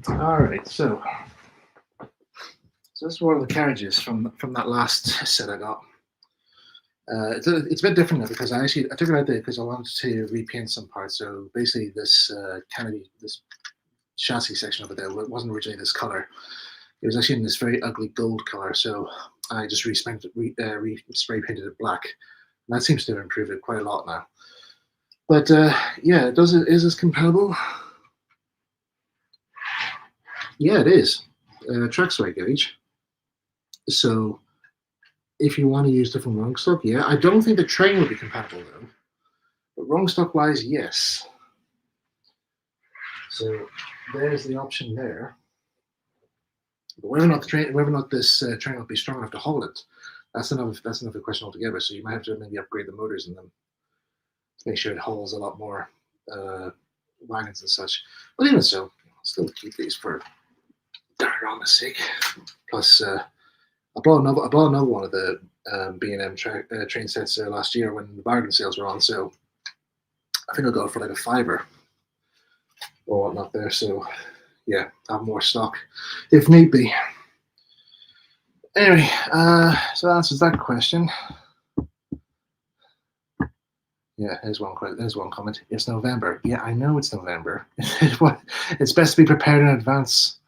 All right, so this is one of the carriages from that last set I got. It's a bit different now because I took it out there because I wanted to repaint some parts. So basically, this canopy, this chassis section over there wasn't originally this color. It was actually in this very ugly gold color. So I just spray painted it black. And that seems to have improved it quite a lot now. But yeah, is this compatible? Yeah, it is. Trackside gauge. So if you want to use different rung stock, yeah. I don't think the train will be compatible though. But rung stock wise, yes. So there's the option there. But whether or not this train will be strong enough to hold it, that's another question altogether. So you might have to maybe upgrade the motors in them to make sure it holds a lot more wagons and such. But even so, I'll still keep these for diorama's sake. Plus, I bought another one of the B&M train sets last year when the bargain sales were on. So I think I'll go for like a $5 or whatnot there. So yeah, have more stock if need be. Anyway, so that answers that question. Yeah, there's one comment. It's November. Yeah, I know it's November. It's best to be prepared in advance.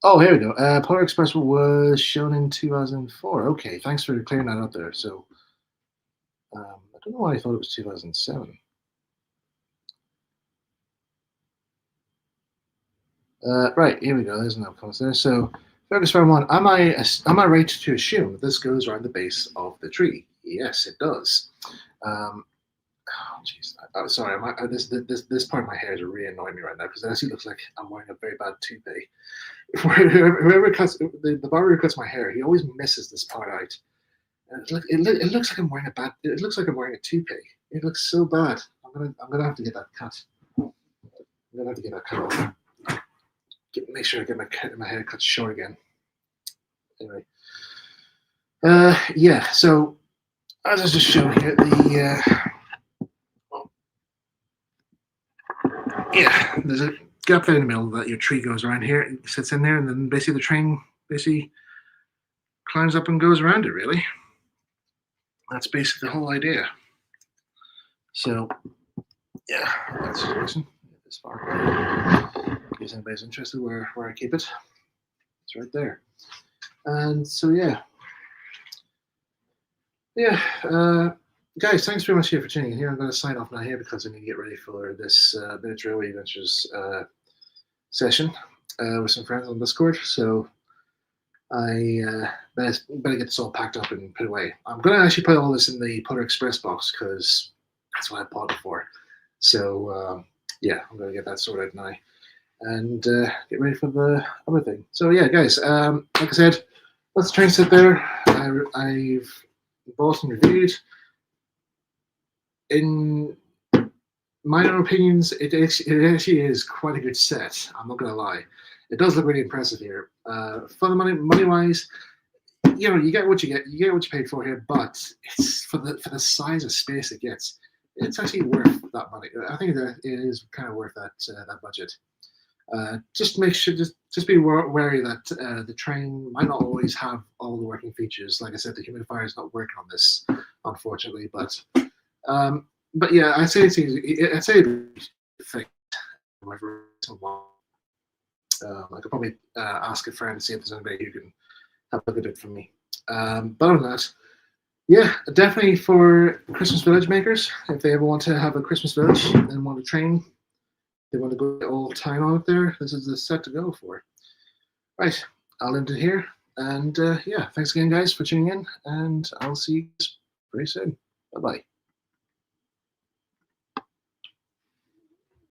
Oh, here we go. Polar Express was shown in 2004. Okay, thanks for clearing that up there. So I don't know why I thought it was 2007. Right, here we go. There's no comments there. So Fergus Farm 1, am I right to assume that this goes around the base of the tree? Yes, it does. Oh, jeez. Sorry, this part of my hair is really annoying me right now because it actually looks like I'm wearing a very bad toupee. Whoever cuts the barber who cuts my hair, he always misses this part out. And it looks like I'm wearing it looks like I'm wearing a toupee. It looks so bad. I'm gonna have to get that cut. I'm gonna have to get that cut off. Make sure I get my hair cut short again. Anyway, yeah. So as I was just showing here, there's a gap there in the middle that your tree goes around here. It sits in there, and then basically the train climbs up and goes around it. Really, that's basically the whole idea. So yeah, that's the reason. This far. In case anybody's interested where I keep it, it's right there. And so yeah, guys, thanks very much here for tuning in here. I'm going to sign off now here because I need to get ready for this Miniature Railway Adventures session with some friends on Discord. So I better get this all packed up and put away. I'm going to actually put all this in the Polar Express box because that's what I bought it for. So yeah, I'm going to get that sorted now and get ready for the other thing. So yeah, guys, like I said, let's try and sit there. I've bought and reviewed. In my own opinions, it actually is quite a good set. I'm not gonna lie. It does look really impressive here. For the money wise, you know, you get what you get. You get what you paid for here, but it's for the size of space it gets. It's actually worth that money. I think that it is kind of worth that budget. Just make sure, just be wary that the train might not always have all the working features. Like I said, the humidifier is not working on this, unfortunately. But yeah, I'd say it's easy. I'd say it's fixed. I could probably ask a friend to see if there's anybody who can have a look at it for me. But other than that, yeah, definitely for Christmas village makers, if they ever want to have a Christmas village and want a train. They want to go all time out there, this is the set to go for. Right, I'll end it here. And yeah, thanks again, guys, for tuning in. And I'll see you very soon. Bye-bye.